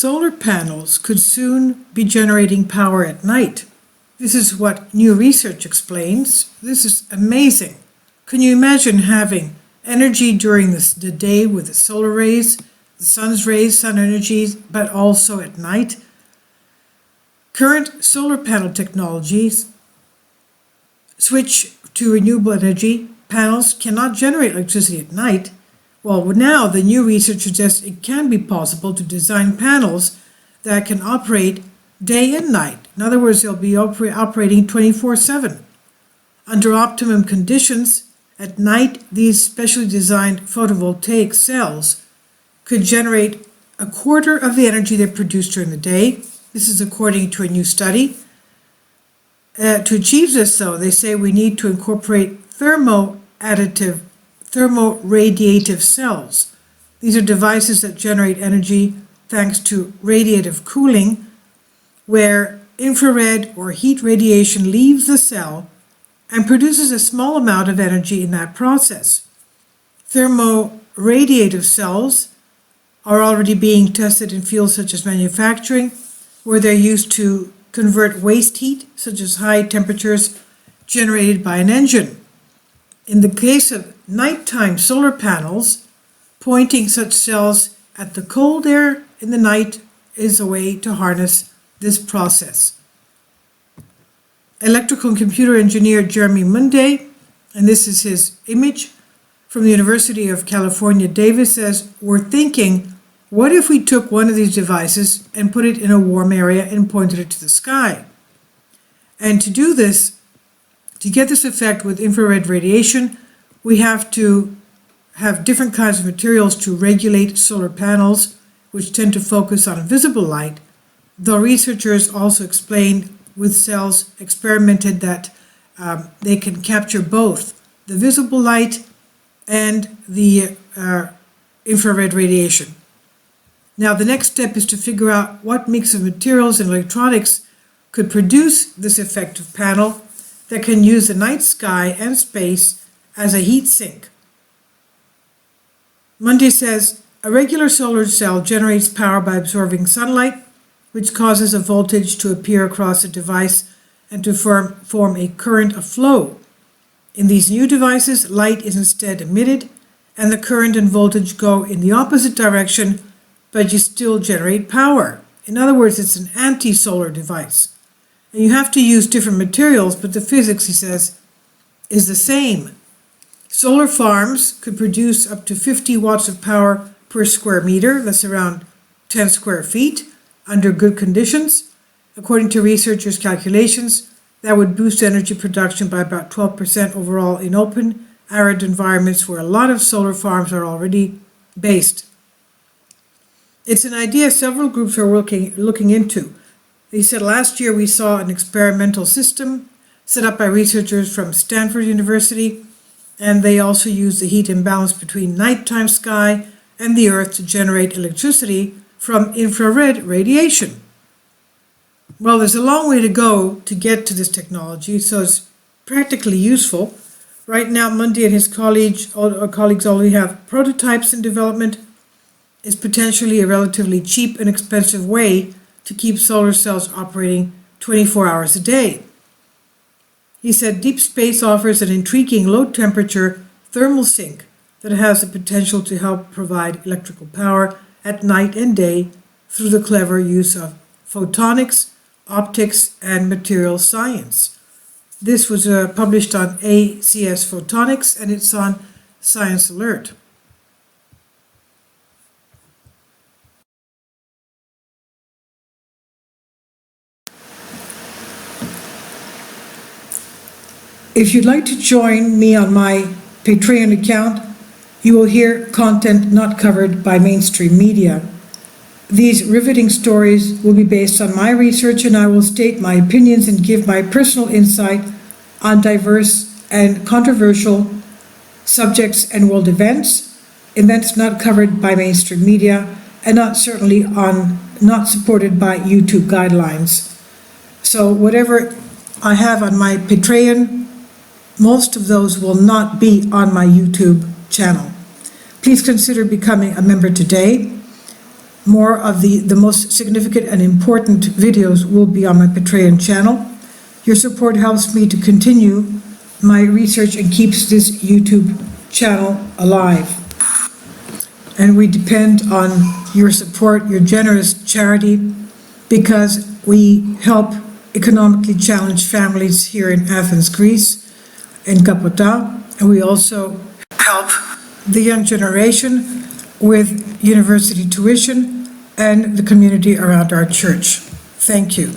Solar panels could soon be generating power at night. This is what new research explains. This is amazing. Can you imagine having energy during the day with the solar rays, the sun's rays, sun energy, but also at night? Current solar panel technologies switch to renewable energy. Panels cannot generate electricity at night. Well, now the new research suggests it can be possible to design panels that can operate day and night. In other words, they'll be operating 24/7. Under optimum conditions, at night, these specially designed photovoltaic cells could generate a quarter of the energy they produce during the day. This is according to a new study. To achieve this, though, they say we need to incorporate thermoradiative cells. These are devices that generate energy thanks to radiative cooling, where infrared or heat radiation leaves the cell and produces a small amount of energy in that process. Thermoradiative cells are already being tested in fields such as manufacturing, where they're used to convert waste heat, such as high temperatures generated by an engine. In the case of nighttime solar panels, pointing such cells at the cold air in the night is a way to harness this process. Electrical and computer engineer Jeremy Munday, and this is his image from the University of California, Davis, says, "We're thinking, what if we took one of these devices and put it in a warm area and pointed it to the sky?" And to do this, to get this effect with infrared radiation, we have to have different kinds of materials to regulate solar panels, which tend to focus on visible light, though researchers also explained with cells experimented that they can capture both the visible light and the infrared radiation. Now, the next step is to figure out what mix of materials and electronics could produce this effective panel that can use the night sky and space as a heat sink. Munday says, a regular solar cell generates power by absorbing sunlight, which causes a voltage to appear across a device and to form a current of flow. In these new devices, light is instead emitted, and the current and voltage go in the opposite direction, but you still generate power. In other words, it's an anti-solar device. And you have to use different materials, but the physics, he says, is the same. Solar farms could produce up to 50 watts of power per square meter, that's around 10 square feet, under good conditions. According to researchers' calculations, that would boost energy production by about 12% overall in open, arid environments where a lot of solar farms are already based. It's an idea several groups are looking into. They said last year we saw an experimental system set up by researchers from Stanford University, and they also use the heat imbalance between nighttime sky and the earth to generate electricity from infrared radiation. Well, there's a long way to go to get to this technology, so it's practically useful. Right now, Munday and his colleagues already have prototypes in development. It's potentially a relatively cheap and expensive way to keep solar cells operating 24 hours a day. He said deep space offers an intriguing low-temperature thermal sink that has the potential to help provide electrical power at night and day through the clever use of photonics, optics, and material science. This was published on ACS Photonics, and it's on Science Alert. If you'd like to join me on my Patreon account, you will hear content not covered by mainstream media. These riveting stories will be based on my research, and I will state my opinions and give my personal insight on diverse and controversial subjects and world events not covered by mainstream media, and not supported by YouTube guidelines. So whatever I have on my Patreon, most of those will not be on my YouTube channel. Please consider becoming a member today. More of the most significant and important videos will be on my Patreon channel. Your support helps me to continue my research and keeps this YouTube channel alive. And we depend on your support, your generous charity, because we help economically challenged families here in Athens, Greece, in Kapota, and we also help the young generation with university tuition and the community around our church. Thank you.